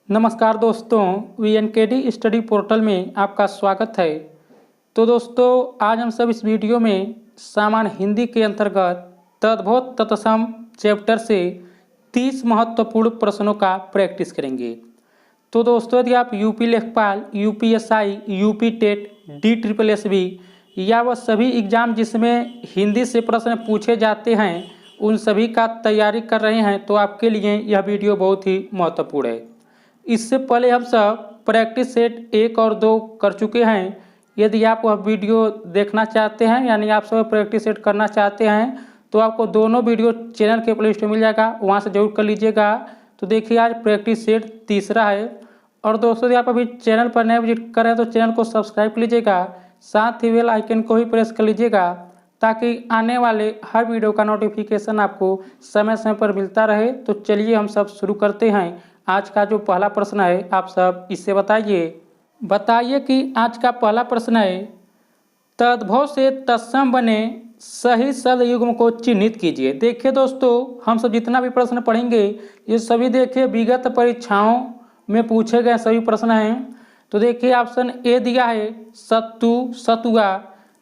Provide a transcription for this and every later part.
नमस्कार दोस्तों, VNKD study portal में आपका स्वागत है। तो दोस्तों, आज हम सब इस वीडियो में सामान्य हिंदी के अंतर्गत तद्भव तत्सम चैप्टर से 30 महत्वपूर्ण प्रश्नों का प्रैक्टिस करेंगे। तो दोस्तों, यदि आप यूपी लेखपाल, यूपीएसआई, यूपी टेट, DSSB या वह सभी एग्जाम जिसमें हिंदी से प्रश्न पूछे जाते हैं उन सभी का तैयारी कर रहे हैं तो आपके लिए यह वीडियो बहुत ही महत्वपूर्ण है। इससे पहले हम सब प्रैक्टिस सेट 1 और 2 कर चुके हैं। यदि आप वह वीडियो देखना चाहते हैं यानी आप सब प्रैक्टिस सेट करना चाहते हैं तो आपको दोनों वीडियो चैनल के प्ले स्टोर मिल जाएगा, वहां से जरूर कर लीजिएगा। तो देखिए, आज प्रैक्टिस सेट तीसरा है। और दोस्तों, यदि आप अभी चैनल पर नए विजिट कर रहे हैं तो चैनल को सब्सक्राइब कर लीजिएगा, साथ ही बेल आइकन को भी प्रेस कर लीजिएगा ताकि आने वाले हर वीडियो का नोटिफिकेशन आपको समय समय पर मिलता रहे। तो चलिए हम सब शुरू करते हैं। आज का जो पहला प्रश्न है आप सब इससे बताइए कि आज का पहला प्रश्न है, तद्भव से तत्सम बने सही शब्द युग्म को चिन्हित कीजिए। देखिए दोस्तों, हम सब जितना भी प्रश्न पढ़ेंगे ये सभी देखिए विगत परीक्षाओं में पूछे गए सभी प्रश्न हैं। तो देखिए, ऑप्शन ए दिया है सत्तू सतुआ,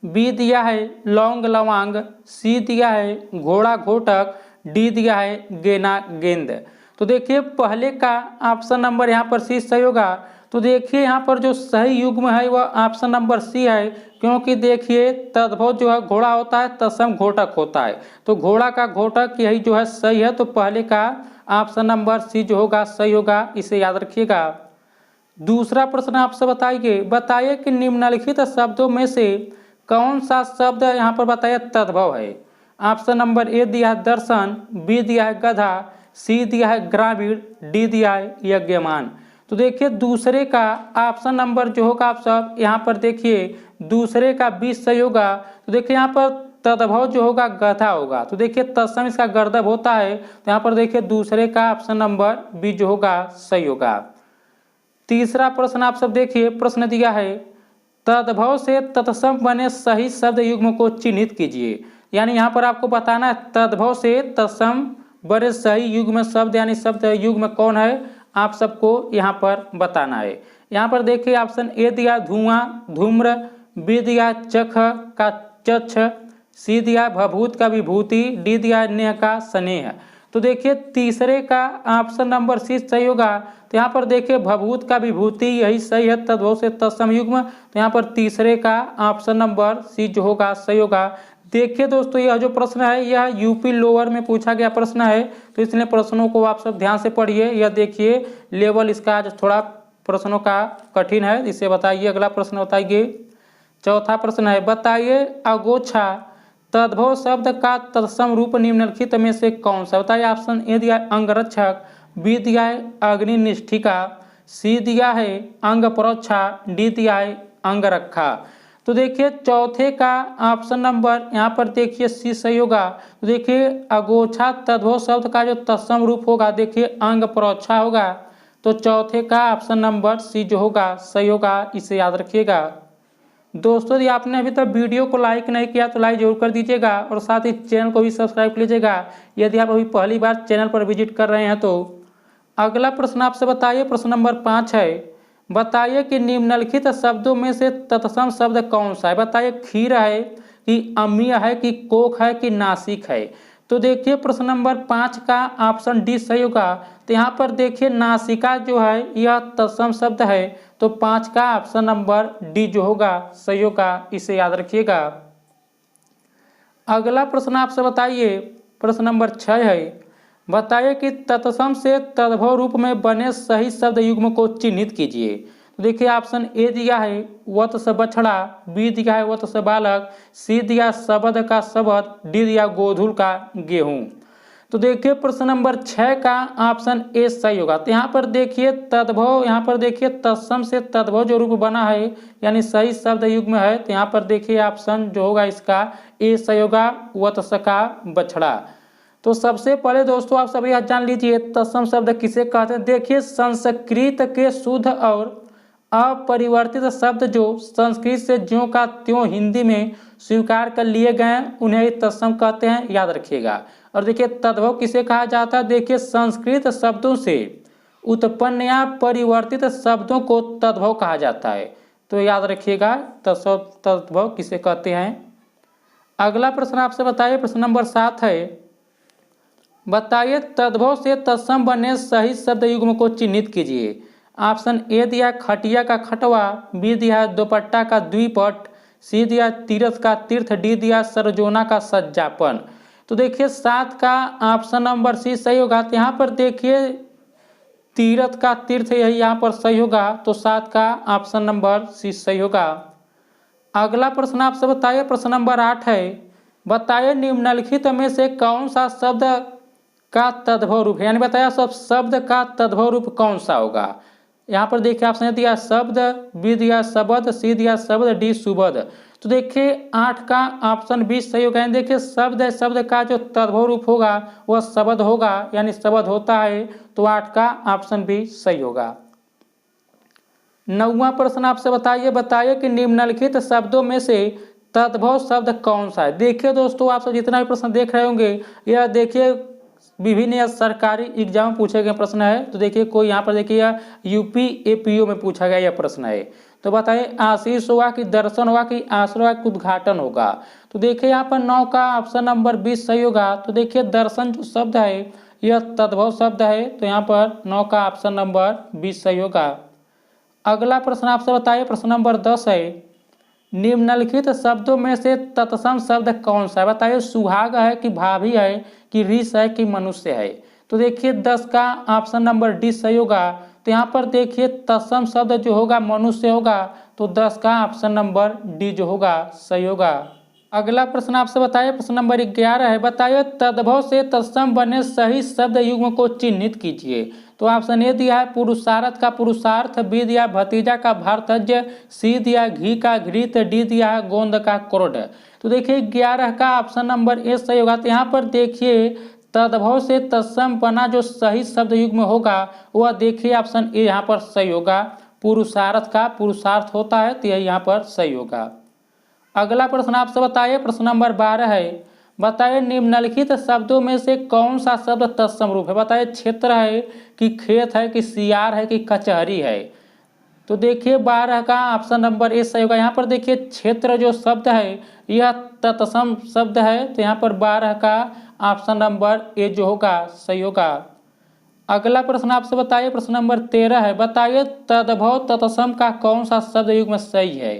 बी दिया है लौंग लवांग, सी दिया है घोड़ा घोटक, डी दिया है गेना गेंद। तो देखिए, पहले का ऑप्शन नंबर यहाँ पर सी सही होगा। तो देखिए, यहाँ पर जो सही युग्म है वह ऑप्शन नंबर सी है, क्योंकि देखिए तद्भव जो है घोड़ा होता है, तत्सम घोटक होता है। तो घोड़ा का घोटक यही जो है सही है। तो पहले का ऑप्शन नंबर सी जो होगा सही होगा, इसे याद रखिएगा। दूसरा प्रश्न आपसे बताइए कि निम्नलिखित शब्दों में से कौन सा शब्द यहाँ पर बताइए तद्भव है। ऑप्शन नंबर ए दिया है दर्शन, बी दिया है गधा, सी दिया है ग्रामीण, डी दिया है यज्ञमान। तो देखिए, दूसरे का ऑप्शन नंबर जो होगा आप सब यहाँ पर देखिए दूसरे का बी सही होगा। तो देखिए, यहाँ पर तद्भव जो होगा गधा होगा। तो देखिए, तत्सम इसका गर्दभ होता है। तो यहाँ पर देखिए दूसरे का ऑप्शन नंबर बी जो होगा सही होगा। तीसरा प्रश्न आप सब देखिए, प्रश्न दिया है तद्भव से तत्सम बने सही शब्द युग्म को चिन्हित कीजिए। यानी यहाँ पर आपको बताना है तद्भव से तत्सम बड़े सही युग्म शब्द यानी शब्द युग्म कौन है, आप सबको यहाँ पर बताना है। यहाँ पर देखिए, ऑप्शन ए दिया धुआं धूम्र, बी दिया चख का चक्ष, सी दिया भभूत का विभूति, डी दिया नेह का स्नेह। तो देखिए, तीसरे का ऑप्शन नंबर सी सही होगा। तो यहाँ पर देखिए भभूत का विभूति यही सही है, तद्भव से तत्सम युग्म। तो यहाँ पर तीसरे का ऑप्शन नंबर सी जो होगा सही होगा। देखिए दोस्तों, यह जो प्रश्न है यह यूपी लोअर में पूछा गया प्रश्न है, तो इसलिए प्रश्नों को आप सब ध्यान से पढ़िए। यह देखिए लेवल इसका आज थोड़ा प्रश्नों का कठिन है, इसे बताइए। अगला प्रश्न बताइए। चौथा प्रश्न है, बताइए अगोछा तद्भव शब्द का तत्सम रूप निम्नलिखित में से कौन सा। बताइए, ऑप्शन ए दिया है अंगरक्षक, बी दिया है अग्निनिष्ठिका, सी दिया है अंग प्रोक्षा, डी दिया है अंगरखा। तो देखिए, चौथे का ऑप्शन नंबर यहाँ पर देखिए सी सही होगा। तो देखिए, अगोछा तद्भव शब्द का जो तत्सम रूप होगा देखिए अंग प्रोक्षा होगा। तो चौथे का ऑप्शन नंबर सी जो होगा सही होगा, इसे याद रखिएगा। दोस्तों, यदि आपने अभी तक वीडियो को लाइक नहीं किया तो लाइक जरूर कर दीजिएगा और साथ ही चैनल को भी सब्सक्राइब कर लीजिएगा यदि आप अभी पहली बार चैनल पर विजिट कर रहे हैं तो। अगला प्रश्न आपसे बताइए, प्रश्न नंबर 5 है, बताइए कि निम्नलिखित शब्दों में से तत्सम शब्द कौन सा है। बताइए, खीर है कि अम्लीय है कि कोक है कि नासिक है। तो देखिए, प्रश्न नंबर 5 का ऑप्शन डी सही होगा। तो यहाँ पर देखिए नासिका जो है यह तत्सम शब्द है। तो 5 का ऑप्शन नंबर डी जो होगा सही होगा, इसे याद रखिएगा। अगला प्रश्न आपसे बताइए, प्रश्न नंबर 6 है, बताइए कि तत्सम से तद्भव रूप में बने सही शब्द युग्म को चिन्हित कीजिए। तो देखिए, ऑप्शन ए दिया है वत्स बछड़ा, बी दिया है वत्स बालक, सी दिया शबद का शबद, डी दिया गोधुल का गेहूं। तो देखिए, प्रश्न नंबर 6 का ऑप्शन ए सही होगा। तो यहाँ पर देखिए तद्भव, यहाँ पर देखिए तत्सम से तद्भव जो रूप बना है यानी सही शब्द युग्म है। तो यहाँ पर देखिए ऑप्शन जो होगा इसका ए सही होगा, वत्स का बछड़ा। तो सबसे पहले दोस्तों आप सभी आज जान लीजिए तत्सम शब्द किसे कहते हैं। देखिए, संस्कृत के शुद्ध और अपरिवर्तित शब्द जो संस्कृत से ज्यों का त्यों हिंदी में स्वीकार कर लिए गए हैं उन्हें तत्सम कहते हैं, याद रखिएगा। और देखिए, तद्भव किसे कहा जाता है। देखिए, संस्कृत शब्दों से उत्पन्न या परिवर्तित शब्दों को तद्भव कहा जाता है। तो याद रखिएगा तद्भव किसे कहते हैं। अगला प्रश्न आपसे बताइए, प्रश्न नंबर 7 है, बताइए तद्भव से तत्सम बने सही शब्द युग्म को चिन्हित कीजिए। ऑप्शन ए दिया खटिया का खटवा, बी दिया दोपट्टा का द्विपट, सी दिया तीर्थ का तीर्थ, डी दिया सरजोना का सज्जापन। तो देखिए 7 का ऑप्शन नंबर सी सही होगा। तो यहाँ पर देखिए तीर्थ का तीर्थ यही यहाँ पर सही होगा। तो 7 का ऑप्शन नंबर सी सही होगा। अगला प्रश्न आपसे बताइए, प्रश्न नंबर 8 है, बताइए निम्नलिखित में से कौन सा शब्द का तद्भव रूप है, यानी बताया सब शब्द का तद्भव रूप कौन सा होगा। यहाँ पर देखिए ऑप्शन दिया शब्द, बी दिया शब्द, सी दिया शब्द, डी सुबद। तो देखिए 8 का ऑप्शन बी सही होगा। यानी देखिए शब्द है, शब्द का जो तद्भव रूप होगा वह शब्द होगा, यानी शब्द होता है। तो 8 का ऑप्शन बी सही होगा। 9वां प्रश्न आपसे बताइए कि निम्नलिखित शब्दों में से तद्भव शब्द कौन सा है। देखिए दोस्तों आप सब जितना भी प्रश्न देख रहे होंगे यह देखिए विभिन्न सरकारी एग्जाम पूछे गए प्रश्न है। तो देखिए कोई यहाँ पर देखिए यूपी एपीओ में पूछा गया यह प्रश्न है। तो बताइए आशीष होगा कि दर्शन होगा कि आश्रय होगा कि उद्घाटन होगा। तो देखिए यहाँ पर 9 का ऑप्शन नंबर 20 सही होगा। तो देखिए दर्शन जो शब्द है यह तद्भव शब्द है। तो यहाँ पर 9 का ऑप्शन नंबर 20 सही होगा। अगला प्रश्न आपसे बताइए, प्रश्न नंबर 10 है, निम्नलिखित शब्दों में से तत्सम शब्द कौन सा है। बताइए सुहाग है कि भाभी है कि ऋष है कि मनुष्य है। तो देखिए 10 का ऑप्शन नंबर डी सही होगा। तो यहाँ पर देखिए तत्सम शब्द जो होगा मनुष्य होगा। तो 10 का ऑप्शन नंबर डी जो होगा सही होगा। अगला प्रश्न आपसे बताइए, प्रश्न नंबर 11 है, बताइए तद्भव से तत्सम बने सही शब्द युग्म को चिन्हित कीजिए। तो ऑप्शन ए दिया है पुरुषार्थ का पुरुषार्थ, बी दिया भतीजा का भरतज्य, सी दिया घी का घृत, डी दिया है गोंद का क्रोध। तो देखिए 11 का ऑप्शन नंबर ए सही होगा। तो यहाँ पर देखिए तद्भव से तत्सम बना जो सही शब्द युग्म होगा वह देखिए ऑप्शन ए यहाँ पर सही होगा। पुरुषार्थ का पुरुषार्थ होता है तो यही यहाँ पर सही होगा। अगला प्रश्न आपसे बताइए, प्रश्न नंबर 12 है, बताइए निम्नलिखित शब्दों में से कौन सा शब्द तत्सम रूप है। बताइए क्षेत्र है कि खेत है कि सियार है कि कचहरी है। तो देखिए 12 का ऑप्शन नंबर ए सही होगा। यहाँ पर देखिए क्षेत्र जो शब्द है यह तत्सम शब्द है। तो यहाँ पर 12 का ऑप्शन नंबर ए जो होगा सही होगा। अगला प्रश्न आपसे बताइए, प्रश्न नंबर 13 है, बताइए तद्भव तत्सम का कौन सा शब्द युग्म सही है।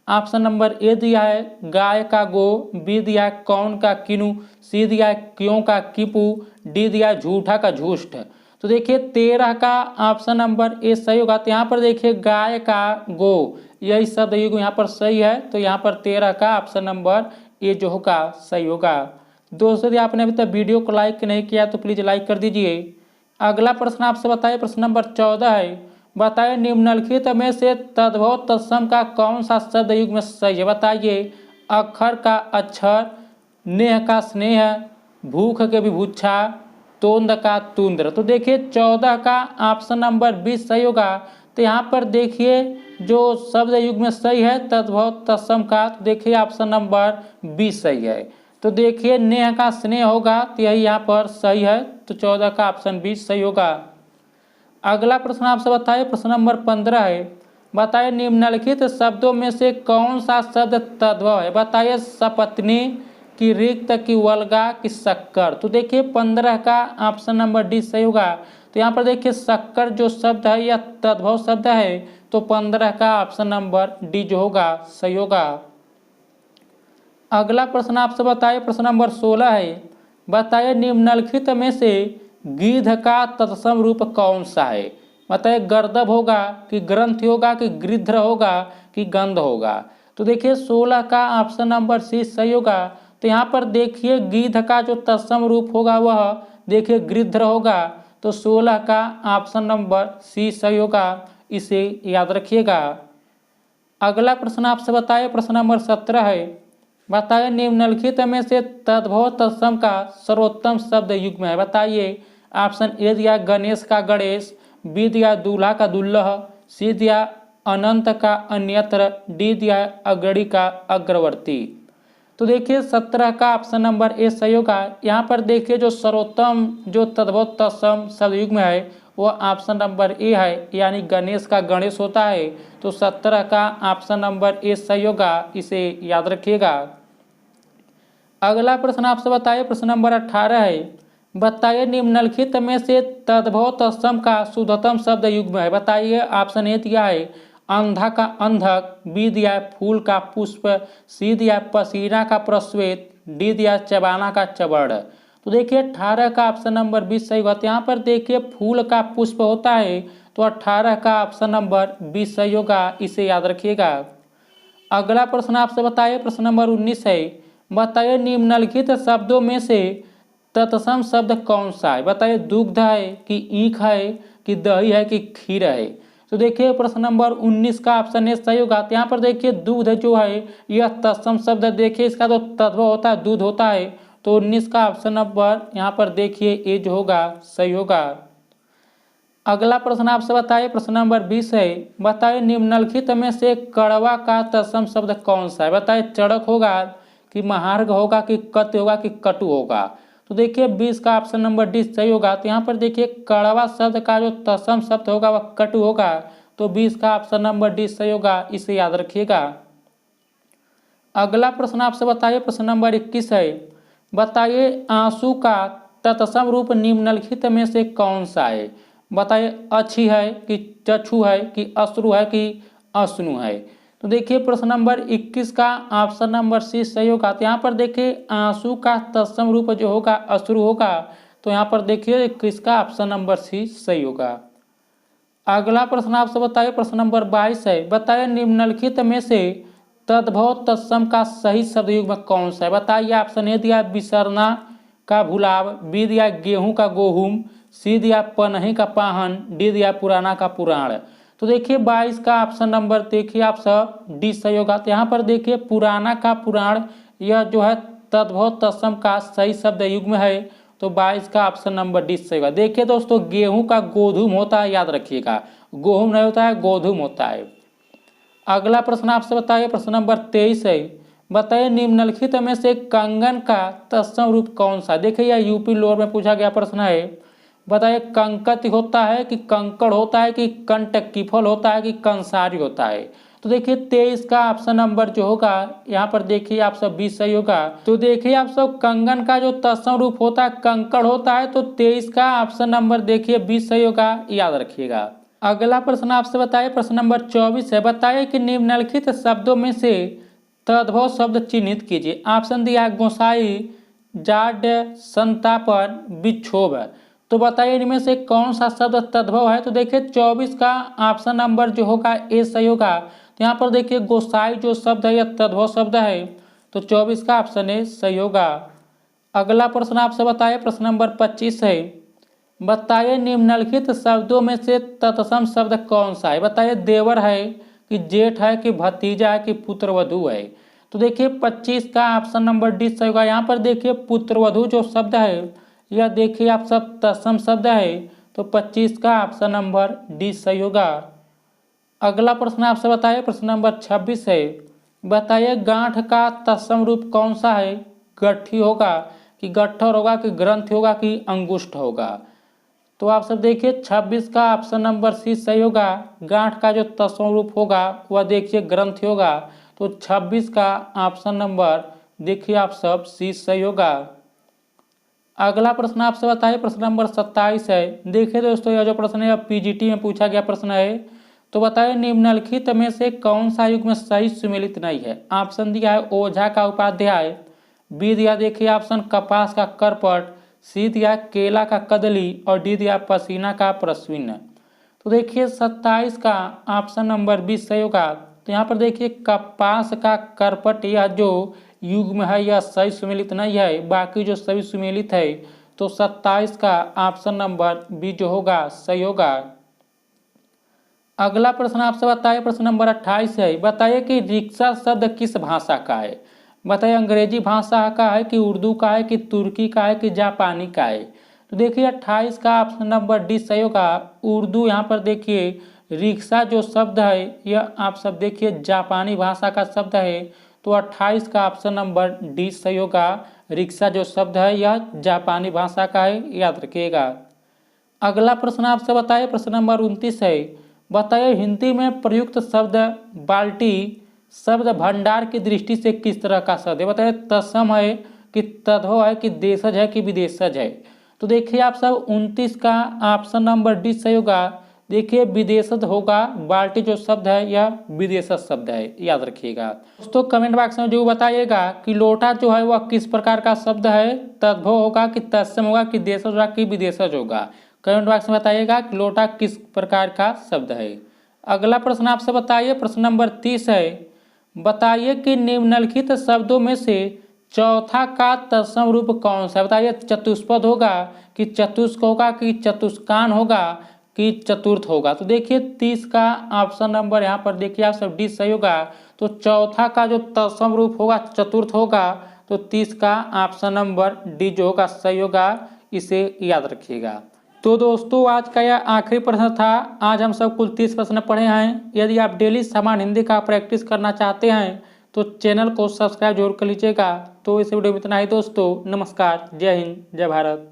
ऑप्शन नंबर ए दिया है गाय का गो, बी दिया है कौन का किनु, सी दिया है क्यों का किपू, डी दिया है झूठा का झूष्ट। तो देखिए 13 का ऑप्शन नंबर ए सही होगा। तो यहाँ पर देखिए गाय का गो यही शब्द युग्म यहाँ पर सही है। तो यहाँ पर 13 का ऑप्शन नंबर ए जो होगा सही होगा। दोस्तों यदि आपने अभी तक वीडियो को लाइक नहीं किया तो प्लीज़ लाइक कर दीजिए। अगला प्रश्न आपसे बताइए, प्रश्न नंबर 14 है, बताइए निम्नलिखित में से तद्भव तत्सम का कौन सा शब्द युग्म सही है। बताइए अक्षर का अक्षर, नेह का स्नेह, भूख के विभुक्षा, तोंद का तुंद्र। तो देखिए 14 का ऑप्शन नंबर 20 सही होगा। तो यहाँ पर देखिए जो शब्द युग्म सही है तद्भव तत्सम का, तो देखिए ऑप्शन नंबर 20 सही है। तो देखिए नेह का स्नेह होगा तो यही यहाँ पर सही है। तो 14 का ऑप्शन 20 सही होगा। अगला प्रश्न आपसे बताइए, प्रश्न नंबर 15 है, बताइए निम्नलिखित शब्दों में से कौन सा शब्द तद्भव है। बताइए सपत्नी की रिक्त की वल्गा की शक्कर। तो देखिए 15 का ऑप्शन नंबर डी सही होगा। तो यहाँ पर देखिए शक्कर जो शब्द है यह तद्भव शब्द है। तो 15 का ऑप्शन नंबर डी जो होगा सही होगा। अगला प्रश्न आपसे बताइए, प्रश्न नंबर 16 है, बताइए निम्नलिखित में से गीध का तत्सम रूप कौन सा है। बताइए गर्दभ होगा कि ग्रंथि होगा कि गृध्र होगा कि गंध होगा। तो देखिए 16 का ऑप्शन नंबर सी सही होगा। तो यहाँ पर देखिए गीध का जो तत्सम रूप होगा वह देखिए गृध्र होगा। तो 16 का ऑप्शन नंबर सी सही होगा, इसे याद रखिएगा। अगला प्रश्न आपसे बताइए, प्रश्न नंबर 17 है, बताइए निम्नलिखित में से तद्भव तत्सम का सर्वोत्तम शब्द युग्म है। बताइए ऑप्शन ए दिया गणेश का गणेश, बी दिया दूल्हा का दुल्लह, सी दिया अनंत का अन्यत्र, डी दिया अग्रणी का अग्रवर्ती। तो देखिए 17 का ऑप्शन नंबर ए सही होगा। यहाँ पर देखिए जो सर्वोत्तम जो तद्भव तत्सम शब्द युग्म है वह ऑप्शन नंबर ए है, यानी गणेश का गणेश होता है। तो 17 का ऑप्शन नंबर ए सही होगा, इसे याद रखिएगा। अगला प्रश्न आपसे बताइए, प्रश्न नंबर 18 है, बताइए निम्नलिखित में से तद्भव तत्सम का शुद्धतम शब्द युग्म है। बताइए, ऑप्शन ए दिया है अंधा का अंधक, बी दिया है फूल का पुष्प, सी दिया है पसीना का प्रस्वेत, डी दिया है चबाना का चबड़। तो देखिए 18 का ऑप्शन नंबर 20 सही होगा। यहाँ पर देखिए फूल का पुष्प होता है, तो 18 का ऑप्शन नंबर 20 सही होगा, इसे याद रखिएगा। अगला प्रश्न आपसे बताइए, प्रश्न नंबर 19 है, बताइए निम्नलिखित शब्दों में से तत्सम शब्द कौन सा है। बताइए दुग्ध है कि ईख है कि दही है कि खीर है। तो देखिए प्रश्न नंबर 19 का ऑप्शन ए सही होगा। यहाँ पर देखिए दूध जो है यह तत्सम शब्द, देखिए इसका तो तद्भव होता है, दूध होता है। तो 19 का ऑप्शन नंबर यहाँ पर देखिए ए जो होगा सही होगा। अगला प्रश्न आपसे बताइए, प्रश्न नंबर 20 है, बताइए निम्नलिखित में से कड़वा का तत्सम शब्द कौन सा है। बताइए चड़क होगा कि महार्घ होगा कि कत्य होगा कि कटु होगा। तो देखिए 20 का ऑप्शन नंबर डी सही होगा। तो यहाँ पर देखिए कड़वा शब्द का जो तत्सम शब्द होगा वह कटु होगा। तो 20 का ऑप्शन नंबर डी सही होगा, इसे याद रखिएगा। अगला प्रश्न आपसे बताइए, प्रश्न नंबर 21 है, बताइए आंसू का तत्सम रूप निम्नलिखित में से कौन सा है। बताइए अच्छी है कि चक्षु है कि अश्रु है कि अश्नु है। तो देखिए प्रश्न नंबर 21 का ऑप्शन नंबर सी सही होगा। तो यहाँ पर देखिए आंसू का तत्सम रूप जो होगा अश्रु होगा। तो यहाँ पर देखिए किसका ऑप्शन नंबर सी सही होगा। अगला प्रश्न आपसे बताइए, प्रश्न नंबर 22 है, बताइए निम्नलिखित में से तद्भव तत्सम का सही शब्द युग्म कौन सा है। बताइए ऑप्शन ए दिया बिसरना का भुलाव, बी दिया गेहूं का गोहुम, सी दिया पनही का पाहन, डी दिया पुराना का पुराण। तो देखिए 22 का ऑप्शन नंबर देखिए आप सब डी सही होगा। तो यहाँ पर देखिए पुराना का पुराण यह जो है तद्भव तत्सम का सही शब्द युग्म है। तो 22 का ऑप्शन नंबर डी सही होगा। देखिए दोस्तों गेहूं का गोधूम होता है, याद रखिएगा, गोहूम नहीं होता है, गोधूम होता है। अगला प्रश्न आपसे बताइए, प्रश्न नंबर 23 है, बताइए निम्नलिखित में से कंगन का तत्सम रूप कौन सा। देखिए यह यूपी लोअर में पूछा गया प्रश्न है। बताइए कंकत होता है कि कंकड़ होता है कि कंटकीफल होता है कि कंसारी होता है। तो देखिए 23 का ऑप्शन नंबर जो होगा यहाँ पर देखिए आप सब 20 सही होगा। तो देखिए आप सब कंगन का जो तत्सम रूप होता है कंकड़ होता है। तो 23 का ऑप्शन नंबर देखिए 20 सही होगा, याद रखिएगा। अगला प्रश्न आपसे बताइए, प्रश्न नंबर 24 है, बताइए कि निम्नलिखित शब्दों में से तद्भव शब्द चिन्हित कीजिए। ऑप्शन दिया है गोसाई, जाड, संतापन, विक्षोभ। तो बताइए इनमें से कौन सा शब्द तद्भव है। तो देखिए 24 का ऑप्शन नंबर जो होगा ए सही होगा। तो यहाँ पर देखिए गोसाई जो शब्द है यह तद्भव शब्द है। तो 24 का ऑप्शन ए सही होगा। अगला प्रश्न आपसे बताइए, प्रश्न नंबर 25 है, बताइए निम्नलिखित शब्दों में से तत्सम शब्द कौन सा है। बताइए देवर है कि जेठ है कि भतीजा है कि पुत्रवधू है। तो देखिए 25 का ऑप्शन नंबर डी सही होगा। यहाँ पर देखिए पुत्रवधू जो शब्द है यह देखिए आप सब तत्सम शब्द है। तो 25 का ऑप्शन नंबर डी सही होगा। अगला प्रश्न आपसे बताइए, प्रश्न नंबर 26 है, बताइए गांठ का तत्सम रूप कौन सा है। गट्ठी होगा कि गट्ठर होगा कि ग्रंथ होगा कि अंगुष्ठ होगा। तो आप सब देखिए 26 का ऑप्शन नंबर सी सही होगा। गांठ का जो तत्सम रूप होगा वह देखिए ग्रंथ होगा। तो 26 का ऑप्शन नंबर देखिए आप सब सी सही होगा। अगला प्रश्न आपसे बताइए, प्रश्न नंबर 27 है। देखिए दोस्तों यह जो प्रश्न है पीजीटी में पूछा गया प्रश्न है। तो बताइए निम्नलिखित में से कौन सा युग में सही सुमेलित नहीं है। ऑप्शन दिया है ओझा का उपाध्याय, बी दिया देखिए ऑप्शन कपास का करपट, सी दिया केला का कदली और डी दिया पसीना का प्रस्विन। तो देखिए 27 का ऑप्शन नंबर 20 सही होगा। तो यहाँ पर देखिए कपास का करपट यह जो युग्म है यह सही सुमेलित नहीं है, बाकी जो सभी सुमेलित है। तो 27 का ऑप्शन नंबर बी जो होगा सही होगा। अगला प्रश्न आपसे बताइए, प्रश्न नंबर 28 है, बताइए कि रिक्शा शब्द किस भाषा का है। बताइए अंग्रेजी भाषा का है कि उर्दू का है कि तुर्की का है कि जापानी का है। तो देखिए 28 का ऑप्शन नंबर डी सही होगा, उर्दू। यहाँ पर देखिए रिक्शा जो शब्द है यह आप सब देखिए जापानी भाषा का शब्द है। तो 28 का ऑप्शन नंबर डी सही होगा, रिक्शा जो शब्द है यह जापानी भाषा का है, याद रखिएगा। अगला प्रश्न आपसे बताइए, प्रश्न नंबर 29 है। बताइए हिंदी में प्रयुक्त शब्द बाल्टी शब्द भंडार की दृष्टि से किस तरह का शब्द है। बताइए तत्सम है कि तद्भव है कि देशज है कि विदेशज है। तो देखिए आप सब 29 का ऑप्शन नंबर डी सही होगा। देखिए विदेशज होगा, बाल्टी जो शब्द है यह विदेशज शब्द है, याद रखिएगा। दोस्तों कमेंट बॉक्स में जो बताइएगा कि लोटा जो है वह किस प्रकार का शब्द है, तद्भव होगा कि तत्सम होगा कि देशज होगा कि विदेशज होगा। कमेंट बॉक्स में बताइएगा कि लोटा किस प्रकार का शब्द है। अगला प्रश्न आपसे बताइए, प्रश्न नंबर 30 है। बताइए कि निम्नलिखित शब्दों में से चौथा का तत्सम रूप कौन सा है। बताइए चतुष्पद होगा कि चतुष्क होगा कि चतुष्कान होगा कि चतुर्थ होगा। तो देखिए 30 का ऑप्शन नंबर यहाँ पर देखिए आप सब डी सही होगा। तो चौथा का जो तत्सम रूप होगा चतुर्थ होगा। तो 30 का ऑप्शन नंबर डी जो होगा सही होगा, इसे याद रखिएगा। तो दोस्तों आज का यह आखिरी प्रश्न था। आज हम सब कुल 30 प्रश्न पढ़े हैं। यदि आप डेली सामान्य हिंदी का प्रैक्टिस करना चाहते हैं तो चैनल को सब्सक्राइब जरूर कर लीजिएगा। तो इस वीडियो में इतना ही दोस्तों, नमस्कार, जय हिंद, जय भारत।